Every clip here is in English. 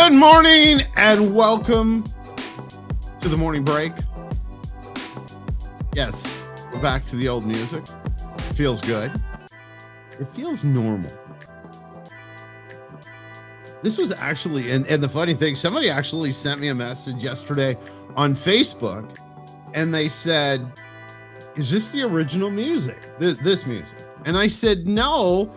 Good morning and welcome to the morning break. Yes, we're back to the old music. It feels good. It feels normal. This was actually, and the funny thing, somebody actually sent me a message yesterday on Facebook and they said, is this the original music? This music? And I said, no,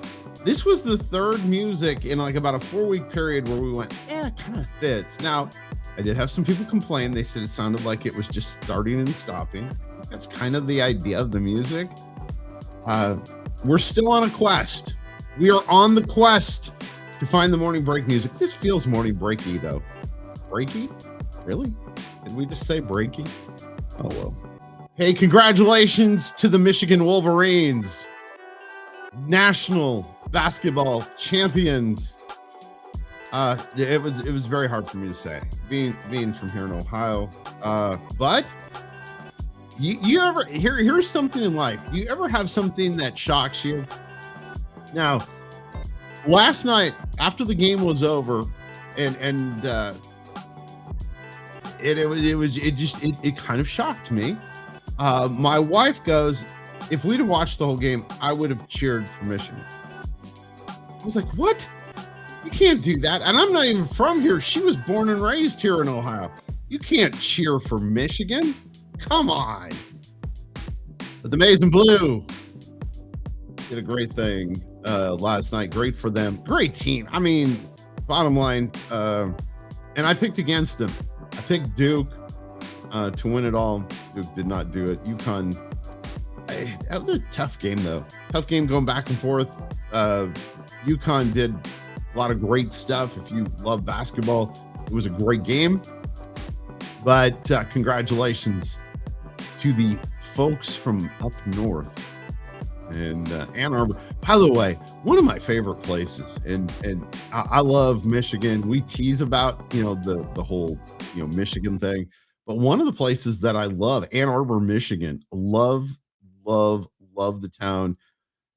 this was the third music in like about a 4-week period where we went, yeah, it kind of fits. Now, I did have some people complain. They said it sounded like it was just starting and stopping. That's kind of the idea of the music. We're still on a quest. We are on the quest to find the morning break music. This feels morning breaky though. Breaky? Really? Did we just say breaky? Oh, well. Hey, congratulations to the Michigan Wolverines. National basketball champions. It was very hard for me to say, being from here in Ohio. But you ever here's something in life. Do you ever have something that shocks you? Now, last night after the game was over, it kind of shocked me. My wife goes, if we'd have watched the whole game, I would have cheered for Michigan. I was like, what? You can't do that. And I'm not even from here. She was born and raised here in Ohio. You can't cheer for Michigan. Come on. But the Maize and Blue did a great thing last night. Great for them. Great team. I mean, bottom line, and I picked against them. I picked Duke to win it all. Duke did not do it. UConn, that was a tough game, though. Tough game going back and forth. UConn did a lot of great stuff. If you love basketball, it was a great game. But congratulations to the folks from up north and Ann Arbor. By the way, one of my favorite places, and I love Michigan. We tease about the whole Michigan thing, but one of the places that I love, Ann Arbor, Michigan, love the town.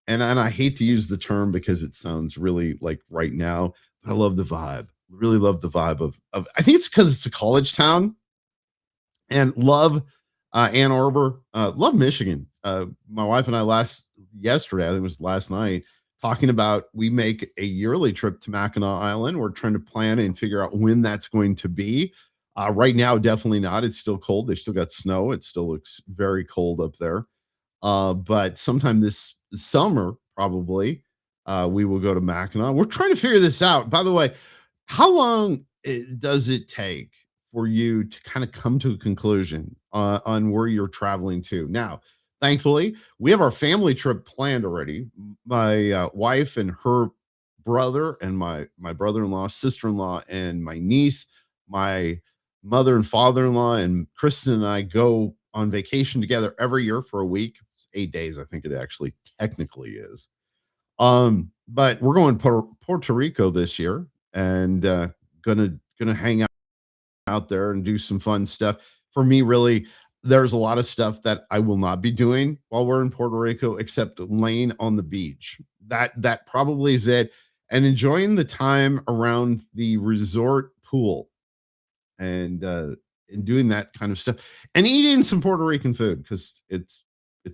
And I hate to use the term because it sounds really like right now, but I love the vibe. Really love the vibe of I think it's because it's a college town, and love Ann Arbor, love Michigan. My wife and I yesterday, I think it was last night, talking about we make a yearly trip to Mackinac Island. We're trying to plan and figure out when that's going to be. Right now, definitely not. It's still cold. They still got snow. It still looks very cold up there. But sometime this summer, probably, we will go to Mackinac. We're trying to figure this out. By the way, how long does it take for you to kind of come to a conclusion on where you're traveling to? Now, thankfully, we have our family trip planned already. My wife and her brother and my brother-in-law, sister-in-law, and my niece, my mother and father-in-law, and Kristen and I go on vacation together every year for a week. It's 8 days, I think it actually technically is. But we're going to Puerto Rico this year, and gonna hang out there and do some fun stuff. For me, really, there's a lot of stuff that I will not be doing while we're in Puerto Rico, except laying on the beach. That probably is it, and enjoying the time around the resort pool, and doing that kind of stuff, and eating some Puerto Rican food because it's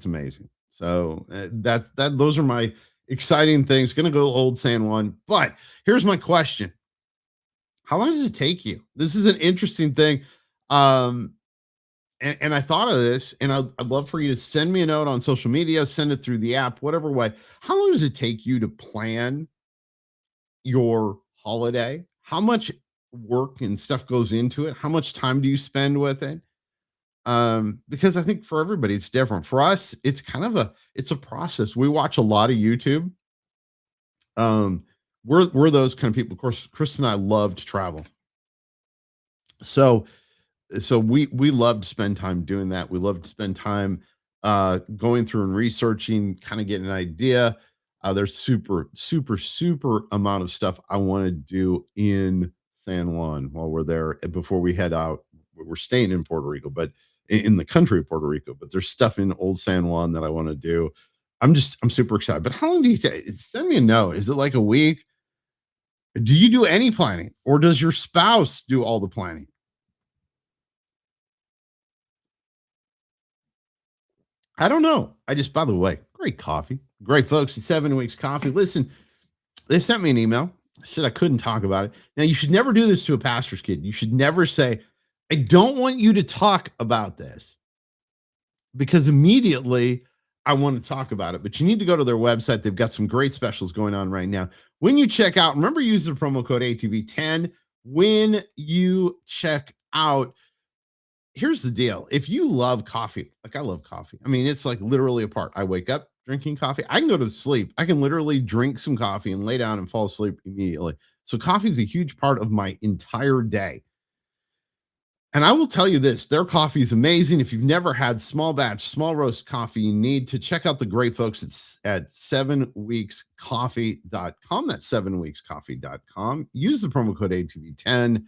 amazing. So those are my exciting things. Going to go Old San Juan, but here's my question: how long does it take you? This is an interesting thing. And I thought of this, and I'd love for you to send me a note on social media, send it through the app, whatever way. How long does it take you to plan your holiday? How much work and stuff goes into it? How much time do you spend with it? Because I think for everybody it's different. For us, it's kind of it's a process. We watch a lot of YouTube. We're those kind of people. Of course, Chris and I love to travel. So we love to spend time doing that. We love to spend time going through and researching, kind of getting an idea. There's super amount of stuff I want to do in San Juan while we're there before we head out. We're staying in Puerto Rico, but in the country of Puerto Rico, but there's stuff in Old San Juan that I want to do. I'm super excited. But how long do you send me a note? Is it like a week? Do you do any planning, or does your spouse do all the planning? I don't know. I just, by the way, great coffee. Great folks at 7 Weeks Coffee. Listen, they sent me an email. I said I couldn't talk about it. Now, you should never do this to a pastor's kid. You should never say, I don't want you to talk about this, because immediately I want to talk about it. But you need to go to their website. They've got some great specials going on right now. When you check out, remember, use the promo code ATV10 when you check out. Here's the deal. If you love coffee, like I love coffee, I mean, it's like literally a part. I wake up drinking coffee. I can go to sleep. I can literally drink some coffee and lay down and fall asleep immediately. So coffee is a huge part of my entire day. And I will tell you this, their coffee is amazing. If you've never had small batch, small roast coffee, you need to check out the great folks at 7weekscoffee.com. That's 7weekscoffee.com. Use the promo code ATV10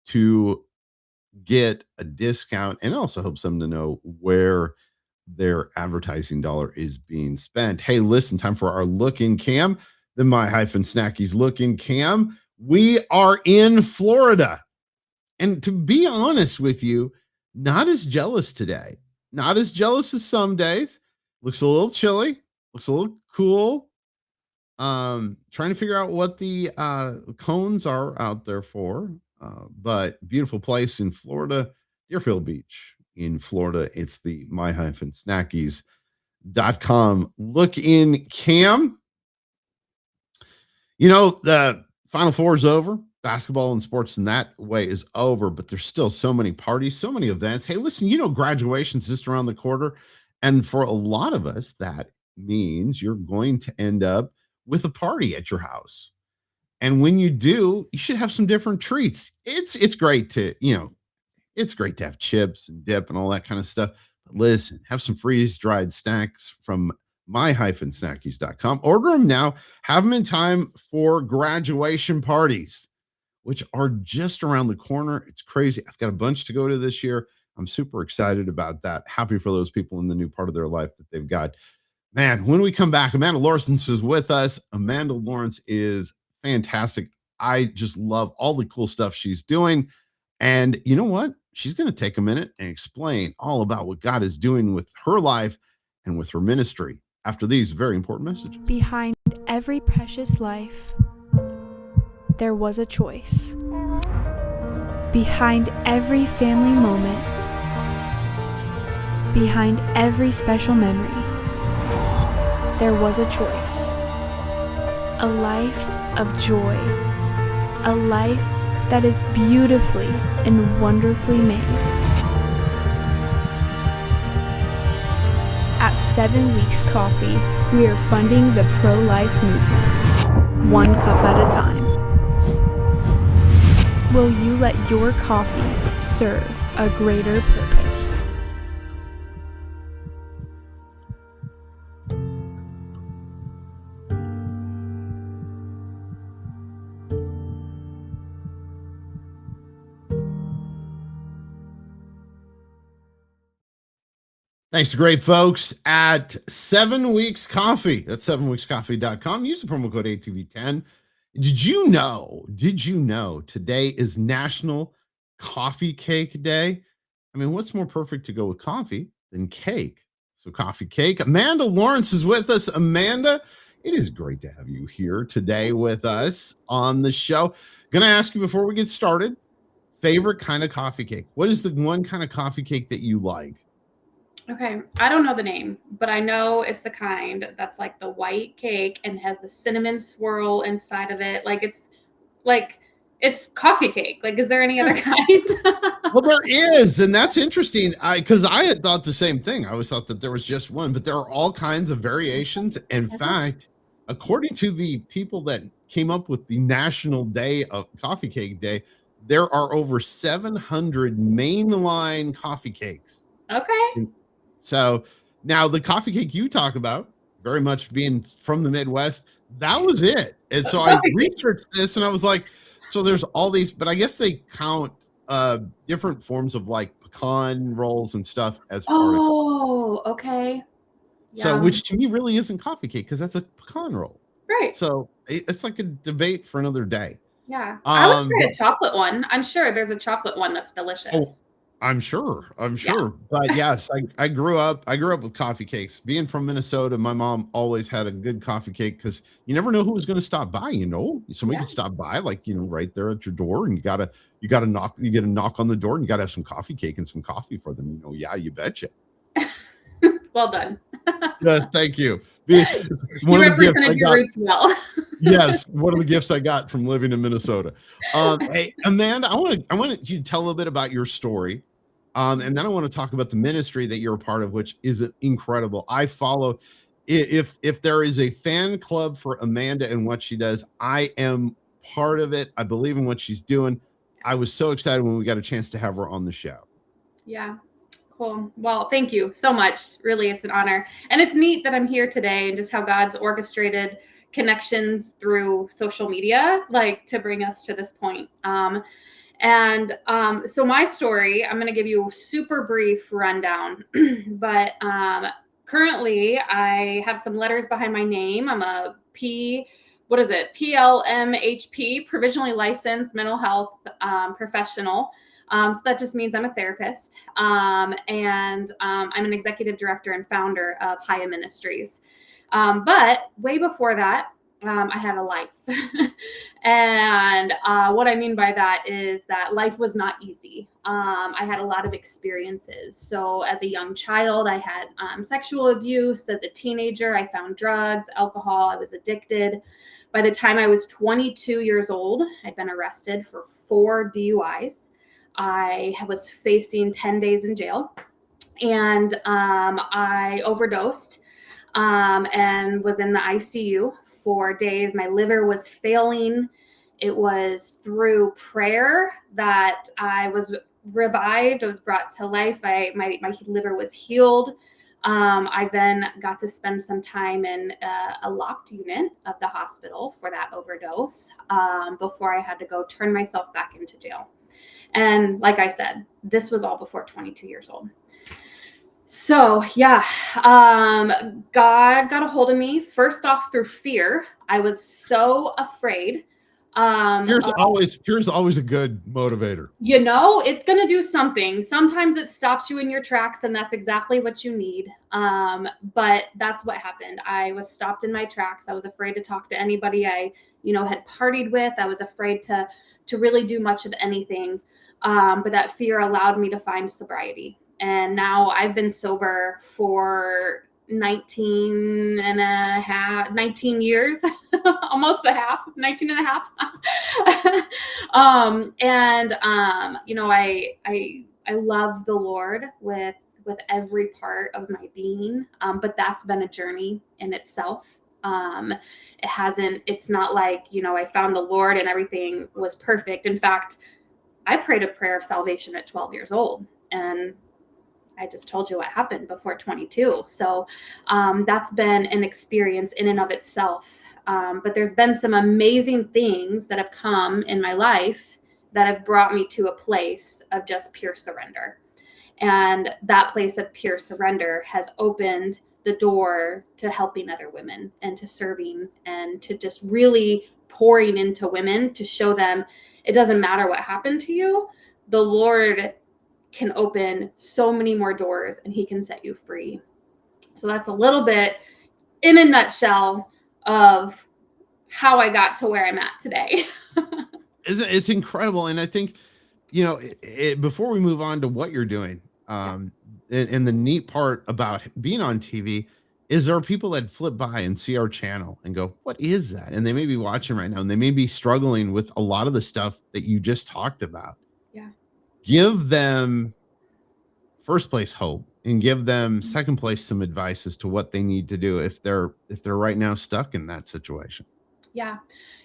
to get a discount, and it also helps them to know where their advertising dollar is being spent. Hey, listen, time for our look in cam, the My-Snackies look in cam. We are in Florida. And to be honest with you, not as jealous today. Not as jealous as some days. Looks a little chilly. Looks a little cool. Trying to figure out what the cones are out there for. But beautiful place in Florida, Deerfield Beach in Florida. It's the My-Snackies.com look in cam. You know, the Final Four is over. Basketball and sports in that way is over, but there's still so many parties, so many events. Hey, listen, you know, graduation's just around the corner. And for a lot of us, that means you're going to end up with a party at your house. And when you do, you should have some different treats. It's great to, you know, it's great to have chips and dip and all that kind of stuff. But listen, have some freeze-dried snacks from My-Snackies.com. Order them now. Have them in time for graduation parties, which are just around the corner. It's crazy. I've got a bunch to go to this year. I'm super excited about that. Happy for those people in the new part of their life that they've got. Man, when we come back, Amanda Lawrence is with us. Amanda Lawrence is fantastic. I just love all the cool stuff she's doing. And you know what? She's going to take a minute and explain all about what God is doing with her life and with her ministry after these very important messages. Behind every precious life, there was a choice. Behind every family moment, behind every special memory, there was a choice. A life of joy. A life that is beautifully and wonderfully made. At 7 Weeks Coffee, we are funding the pro-life movement, one cup at a time. Will you let your coffee serve a greater purpose? Thanks to great folks at 7 Weeks Coffee. That's 7weekscoffee.com. Use the promo code ATV10. Did you know today is National Coffee Cake Day? I mean, what's more perfect to go with coffee than cake? So coffee cake. Amanda Lawrence is with us. Amanda, it is great to have you here today with us on the show. Going to ask you before we get started, favorite kind of coffee cake. What is the one kind of coffee cake that you like? Okay, I don't know the name, but I know it's the kind that's like the white cake and has the cinnamon swirl inside of it. It's coffee cake. Like, is there any other kind? Well, there is, and that's interesting. Because I had thought the same thing. I always thought that there was just one, but there are all kinds of variations. In fact, according to the people that came up with the National Day of Coffee Cake Day, there are over 700 mainline coffee cakes. Okay. So now the coffee cake you talk about, very much being from the Midwest, that was it. And so I researched this and I was like, so there's all these, but I guess they count different forms of like pecan rolls and stuff as part of it. Oh, okay. So, which to me really isn't coffee cake because that's a pecan roll. Right. So it's like a debate for another day. Yeah. I would Um, try but a chocolate one. I'm sure there's a chocolate one that's oh, delicious. I'm Yeah. sure. But yes, I grew up with coffee cakes. Being from Minnesota, my mom always had a good coffee cake because you never know who was going to stop by. Somebody Yeah. could stop by, like right there at your door, and you gotta knock. You get a knock on the door, and you gotta have some coffee cake and some coffee for them. Yeah, you betcha. Well done. Yes, thank you. One You of the gifts I represented your got. roots well. Yes, one of the gifts I got from living in Minnesota. Hey, Amanda, I want you to tell a little bit about your story, and then I want to talk about the ministry that you're a part of, which is incredible. I follow. If there is a fan club for Amanda and what she does, I am part of it. I believe in what she's doing. I was so excited when we got a chance to have her on the show. Yeah. Cool. Well, thank you so much. Really, it's an honor. And it's neat that I'm here today and just how God's orchestrated connections through social media, like to bring us to this point. So my story, I'm going to give you a super brief rundown, but currently I have some letters behind my name. I'm a PLMHP, provisionally licensed mental health professional. So that just means I'm a therapist, and I'm an executive director and founder of Haya Ministries. But way before that, I had a life. And what I mean by that is that life was not easy. I had a lot of experiences. So as a young child, I had sexual abuse. As a teenager, I found drugs, alcohol. I was addicted. By the time I was 22 years old, I'd been arrested for 4 DUIs. I was facing 10 days in jail, and I overdosed and was in the ICU for days. My liver was failing. It was through prayer that I was revived. I was brought to life. My liver was healed. I then got to spend some time in a locked unit of the hospital for that overdose before I had to go turn myself back into jail. And like I said, this was all before 22 years old. So yeah, God got a hold of me first off through fear. I was so afraid. Fear's always a good motivator. It's going to do something. Sometimes it stops you in your tracks, and that's exactly what you need. But that's what happened. I was stopped in my tracks. I was afraid to talk to anybody I, had partied with. I was afraid to really do much of anything. But that fear allowed me to find sobriety. And now I've been sober for 19 years, almost a half, 19 and a half. I love the Lord with every part of my being. But that's been a journey in itself. It's not like, I found the Lord and everything was perfect. In fact, I prayed a prayer of salvation at 12 years old, and I just told you what happened before 22. So that's been an experience in and of itself. But there's been some amazing things that have come in my life that have brought me to a place of just pure surrender. And that place of pure surrender has opened the door to helping other women and to serving and to just really pouring into women to show them it doesn't matter what happened to you. The Lord can open so many more doors and he can set you free. So that's a little bit in a nutshell of how I got to where I'm at today. It's incredible. And I think, before we move on to what you're doing, and the neat part about being on TV is there are people that flip by and see our channel and go, what is that? And they may be watching right now and they may be struggling with a lot of the stuff that you just talked about. Yeah. Give them first place hope and give them second place some advice as to what they need to do if they're right now stuck in that situation. Yeah.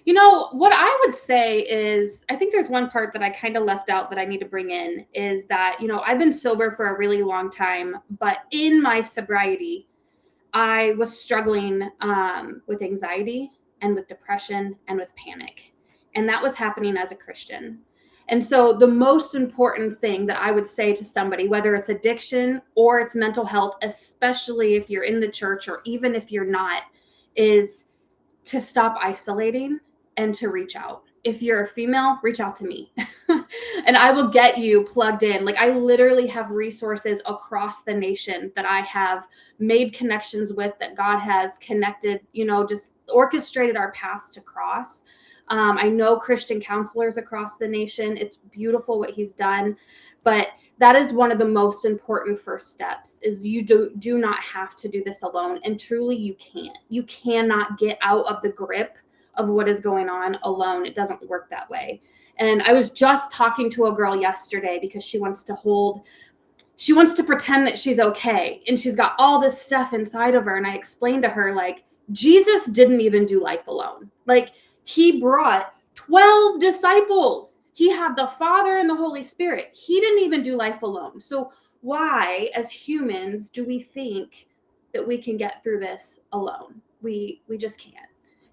What I would say is, I think there's one part that I kind of left out that I need to bring in is that, I've been sober for a really long time, but in my sobriety, I was struggling with anxiety and with depression and with panic. And that was happening as a Christian. And so the most important thing that I would say to somebody, whether it's addiction or it's mental health, especially if you're in the church or even if you're not, is to stop isolating and to reach out. if you're a female, reach out to me and I will get you plugged in. Like I literally have resources across the nation that I have made connections with, that God has connected, just orchestrated our paths to cross. I know Christian counselors across the nation. It's beautiful what he's done, but that is one of the most important first steps, is you do not have to do this alone. And truly you can't. You cannot get out of the grip of what is going on alone. It doesn't work that way. And I was just talking to a girl yesterday because she wants to pretend that she's okay. And she's got all this stuff inside of her. And I explained to her, like, Jesus didn't even do life alone. Like, he brought 12 disciples. He had the Father and the Holy Spirit. He didn't even do life alone. So why, as humans, do we think that we can get through this alone? We just can't.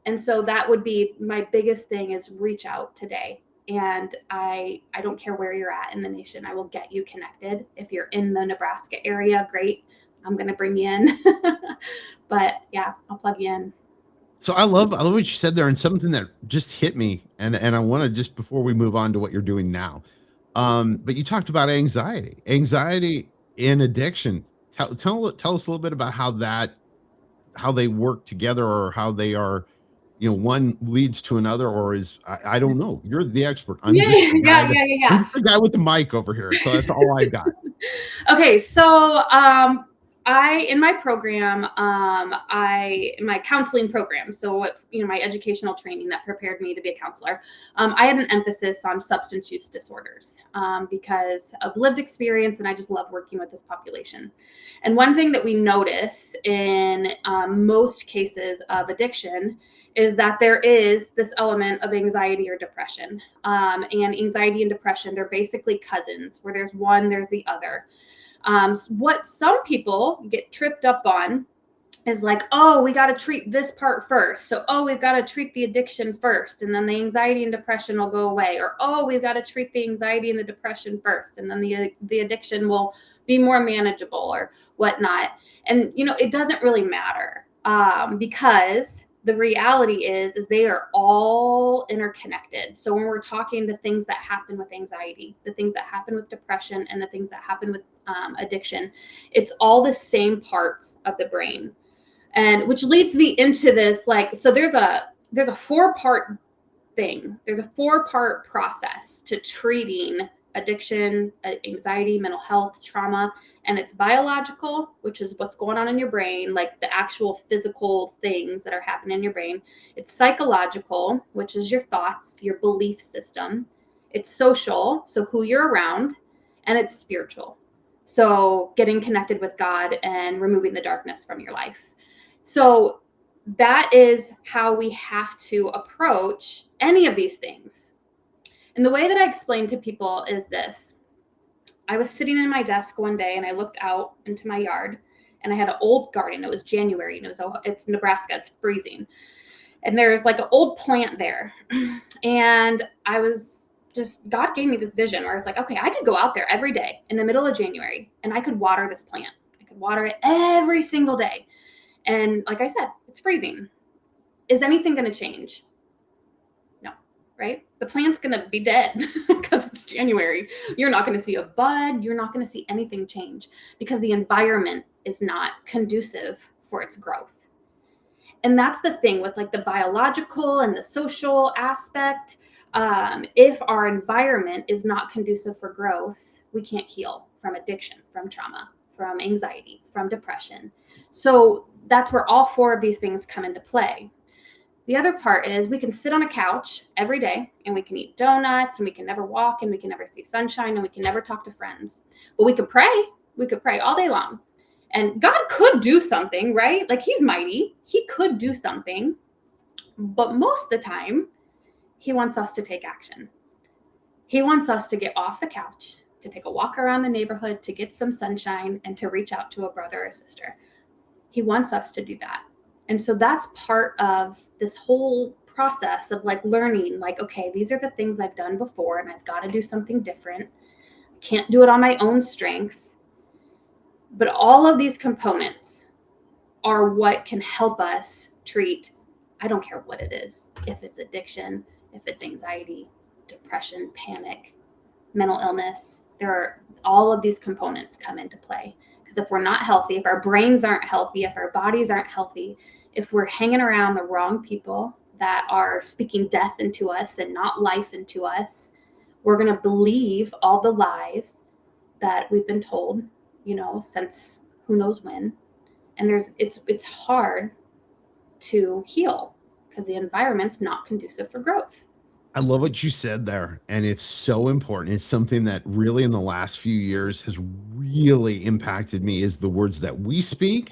And so that would be my biggest thing, is reach out today. And I don't care where you're at in the nation. I will get you connected. If you're in the Nebraska area, great. I'm going to bring you in. But yeah, I'll plug you in. So I love what you said there, and something that just hit me, and I want to, just before we move on to what you're doing now, but you talked about anxiety in addiction. Tell us a little bit about how they work together, or how they are, one leads to another, or is, I don't know. You're the expert. I'm Yeah. I'm the guy with the mic over here, so that's all I got. Okay, so in my program, in my counseling program, so my educational training that prepared me to be a counselor, I had an emphasis on substance use disorders because of lived experience, and I just love working with this population. And one thing that we notice in most cases of addiction is that there is this element of anxiety or depression. And anxiety and depression, they're basically cousins, where there's one, there's the other. What some people get tripped up on is like, oh, we got to treat this part first. So, oh, we've got to treat the addiction first, and then the anxiety and depression will go away. Or, oh, we've got to treat the anxiety and the depression first, and then the addiction will be more manageable or whatnot. And, it doesn't really matter because the reality is they are all interconnected. So when we're talking the things that happen with anxiety, the things that happen with depression, and the things that happen with addiction, it's all the same parts of the brain. And which leads me into this, so there's a 4-part thing. There's a 4-part process to treating addiction, anxiety, mental health, trauma. And it's biological, which is what's going on in your brain, like the actual physical things that are happening in your brain. It's psychological, which is your thoughts, your belief system. It's social, so who you're around. And it's spiritual, so getting connected with God and removing the darkness from your life. So that is how we have to approach any of these things. And the way that I explain to people is this. I was sitting in my desk one day and I looked out into my yard, and I had an old garden. It was January, and it's Nebraska. It's freezing. And there's like an old plant there. And God gave me this vision where I was like, okay, I could go out there every day in the middle of January, and I could water this plant. I could water it every single day. And like I said, it's freezing. Is anything going to change? No, right? The plant's going to be dead because it's January. You're not going to see a bud. You're not going to see anything change because the environment is not conducive for its growth. And that's the thing with like the biological and the social aspect. If our environment is not conducive for growth, we can't heal from addiction, from trauma, from anxiety, from depression. So that's where all 4 of these things come into play. The other part is we can sit on a couch every day, and we can eat donuts, and we can never walk, and we can never see sunshine, and we can never talk to friends. But we could pray. We could pray all day long. And God could do something, right? Like, he's mighty. He could do something. But most of the time, he wants us to take action. He wants us to get off the couch, to take a walk around the neighborhood, to get some sunshine, and to reach out to a brother or sister. He wants us to do that. And so that's part of this whole process of like learning, like, okay, these are the things I've done before, and I've got to do something different. I can't do it on my own strength. But all of these components are what can help us treat, I don't care what it is, if it's addiction, if it's anxiety, depression, panic, mental illness. All of these components come into play. Because if we're not healthy, if our brains aren't healthy, if our bodies aren't healthy, if we're hanging around the wrong people that are speaking death into us and not life into us, we're going to believe all the lies that we've been told, since who knows when. And it's hard to heal because the environment's not conducive for growth. I love what you said there, and it's so important. It's something that really in the last few years has really impacted me, is the words that we speak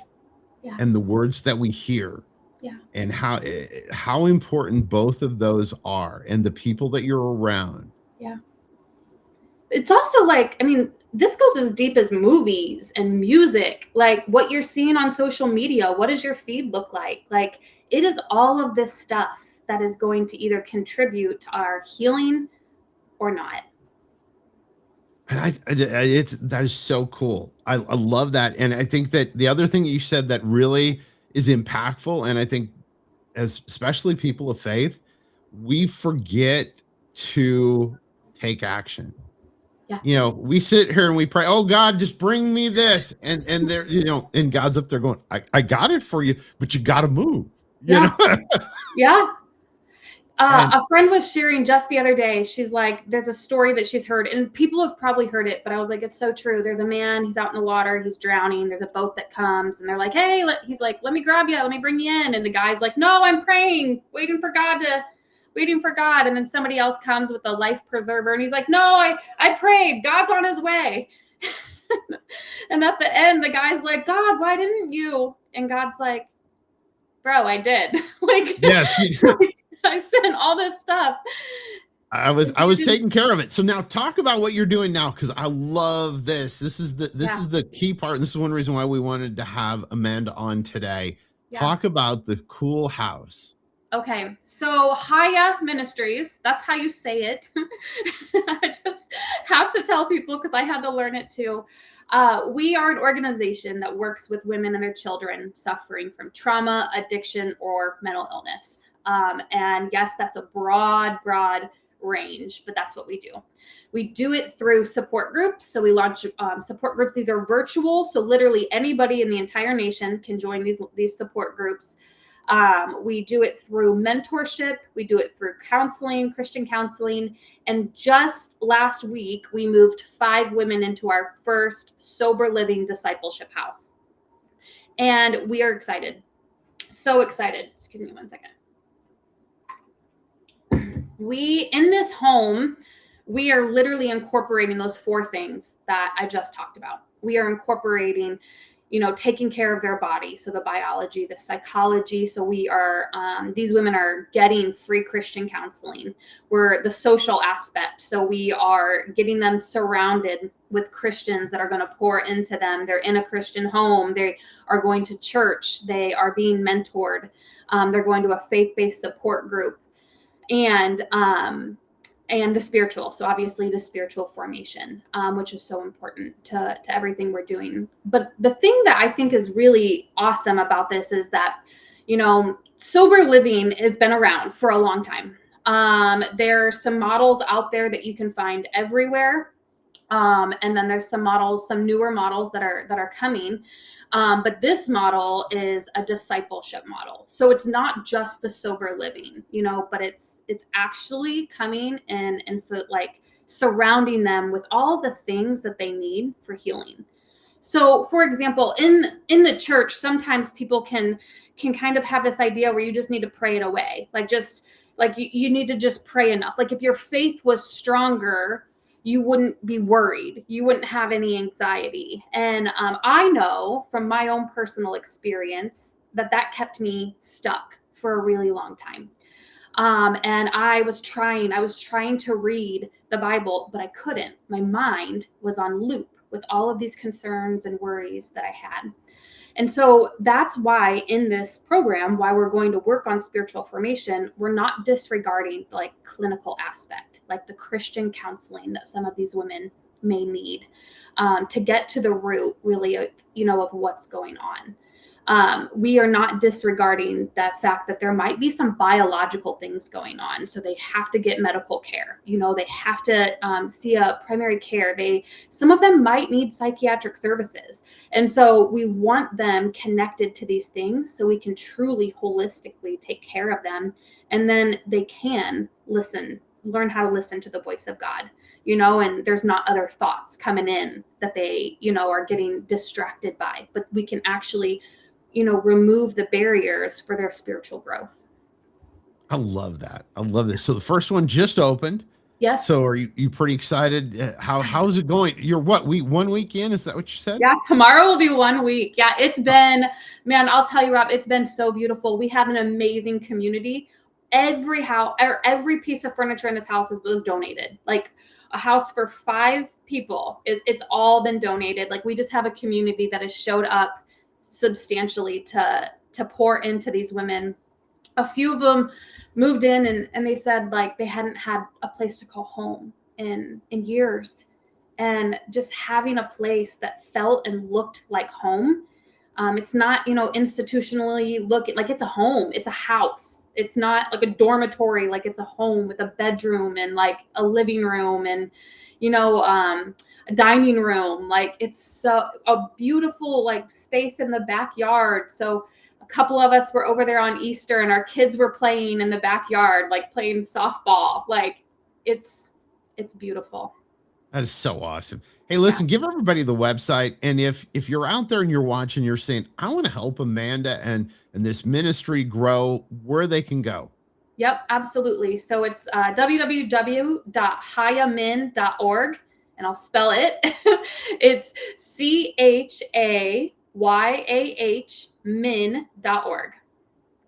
and the words that we hear. Yeah. And how important both of those are, and the people that you're around. Yeah. It's also this goes as deep as movies and music, like what you're seeing on social media. What does your feed look like? Like, it is all of this stuff that is going to either contribute to our healing or not. And that is so cool. I love that. And I think that the other thing that you said that really is impactful, and I think especially people of faith, we forget to take action. Yeah. We sit here and we pray, oh God, just bring me this. And there, and God's up there going, I got it for you, but you got to move. Yeah. Yeah. A friend was sharing just the other day. She's like, there's a story that she's heard, and people have probably heard it, but I was like, it's so true. There's a man, he's out in the water, he's drowning. There's a boat that comes, and they're like, hey, he's like, let me grab you, let me bring you in. And the guy's like, no, I'm praying, waiting for God. And then somebody else comes with a life preserver, and he's like, no, I prayed, God's on his way. And at the end, the guy's like, God, why didn't you? And God's like, bro, I did. Yes. I sent all this stuff. I was taking care of it. So now talk about what you're doing now, because I love this. This is the key part. And this is one reason why we wanted to have Amanda on today. Yeah. Talk about the cool house. Okay, so Haya Ministries, that's how you say it. I just have to tell people because I had to learn it too. We are an organization that works with women and their children suffering from trauma, addiction, or mental illness. And yes, that's a broad range, but that's what we do. We do it through support groups. So we launch support groups. These are virtual. So literally anybody in the entire nation can join these support groups. We do it through mentorship. We do it through counseling, Christian counseling. And just last week, we moved 5 women into our first sober living discipleship house. And we are excited. So excited. Excuse me one second. In this home, we are literally incorporating those 4 things that I just talked about. We are incorporating, taking care of their body. So the biology, the psychology. So we are, these women are getting free Christian counseling. We're the social aspect. So we are getting them surrounded with Christians that are going to pour into them. They're in a Christian home. They are going to church. They are being mentored. They're going to a faith-based support group. And the spiritual. So obviously the spiritual formation, which is so important to everything we're doing. But the thing that I think is really awesome about this is that, sober living has been around for a long time. There are some models out there that you can find everywhere. And then there's some newer models that are coming. But this model is a discipleship model. So it's not just the sober living, but it's actually coming and surrounding them with all the things that they need for healing. So for example, in the church, sometimes people can kind of have this idea where you just need to pray it away. You need to just pray enough. Like if your faith was stronger, you wouldn't be worried. You wouldn't have any anxiety. And I know from my own personal experience that kept me stuck for a really long time. And I was trying to read the Bible, but I couldn't. My mind was on loop with all of these concerns and worries that I had. And so that's why in this program, why we're going to work on spiritual formation, we're not disregarding the clinical aspect, like the Christian counseling that some of these women may need to get to the root really, of what's going on. we are not disregarding the fact that there might be some biological things going on. So they have to get medical care. They have to see a primary care. Some of them might need psychiatric services. And so we want them connected to these things so we can truly holistically take care of them. And then they can learn how to listen to the voice of God, and there's not other thoughts coming in that they, are getting distracted by, but we can actually, remove the barriers for their spiritual growth. I love that. I love this. So the first one just opened. Yes. So are you pretty excited? How's it going? You're 1 week in? Is that what you said? Yeah, tomorrow will be 1 week. Yeah, it's been, man, I'll tell you, Rob, it's been so beautiful. We have an amazing community. Every house or every piece of furniture in this house was donated. Like a house for 5 people, it's all been donated. Like we just have a community that has showed up substantially to pour into these women. A few of them moved in and they said like they hadn't had a place to call home in years, and just having a place that felt and looked like home. It's not, institutionally looking like it's a home. It's a house. It's not like a dormitory. Like it's a home with a bedroom and like a living room and, a dining room. Like it's a beautiful like space in the backyard. So a couple of us were over there on Easter and our kids were playing in the backyard, like playing softball. Like it's beautiful. That is so awesome. Hey, listen, give everybody the website. And if you're out there and you're watching, you're saying, I want to help Amanda and this ministry grow, where they can go. Yep, absolutely. So it's www.hayamin.org, and I'll spell it. It's CHAYAH min.org.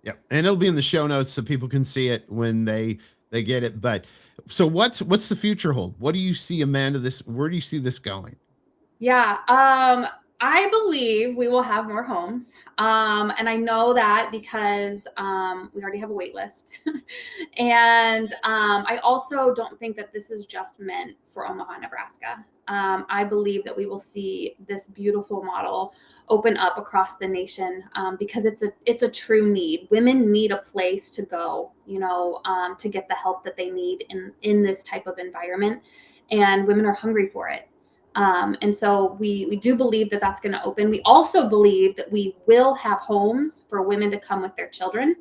And it'll be in the show notes so people can see it when they get it. But so what's the future hold? What do you see, Amanda? Where do you see this going? Yeah. I believe we will have more homes. And I know that because we already have a wait list. And I also don't think that this is just meant for Omaha, Nebraska. I believe that we will see this beautiful model open up across the nation because it's a true need. Women need a place to go, to get the help that they need in this type of environment. And women are hungry for it. And so we do believe that that's going to open. We also believe that we will have homes for women to come with their children.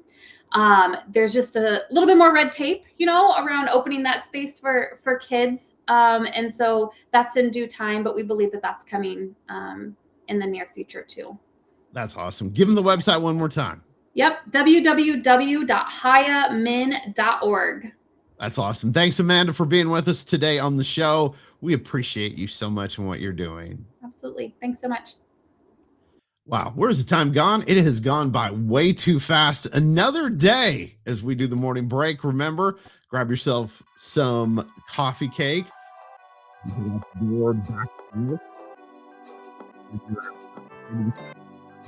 There's just a little bit more red tape, around opening that space for kids. And so that's in due time, but we believe that that's coming in the near future too. That's awesome. Give them the website one more time. Yep. www.hayamin.org. That's awesome. Thanks, Amanda, for being with us today on the show. We appreciate you so much and what you're doing. Absolutely. Thanks so much. Wow. Where's the time gone? It has gone by way too fast. Another day as we do the morning break. Remember, grab yourself some coffee cake.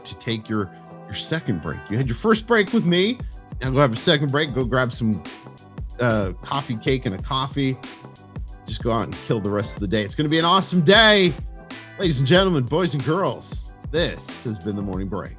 To take your second break. You had your first break with me. Now go have a second break. Go grab some coffee cake and a coffee. Just go out and kill the rest of the day. It's going to be an awesome day. Ladies and gentlemen, boys and girls, this has been the morning break.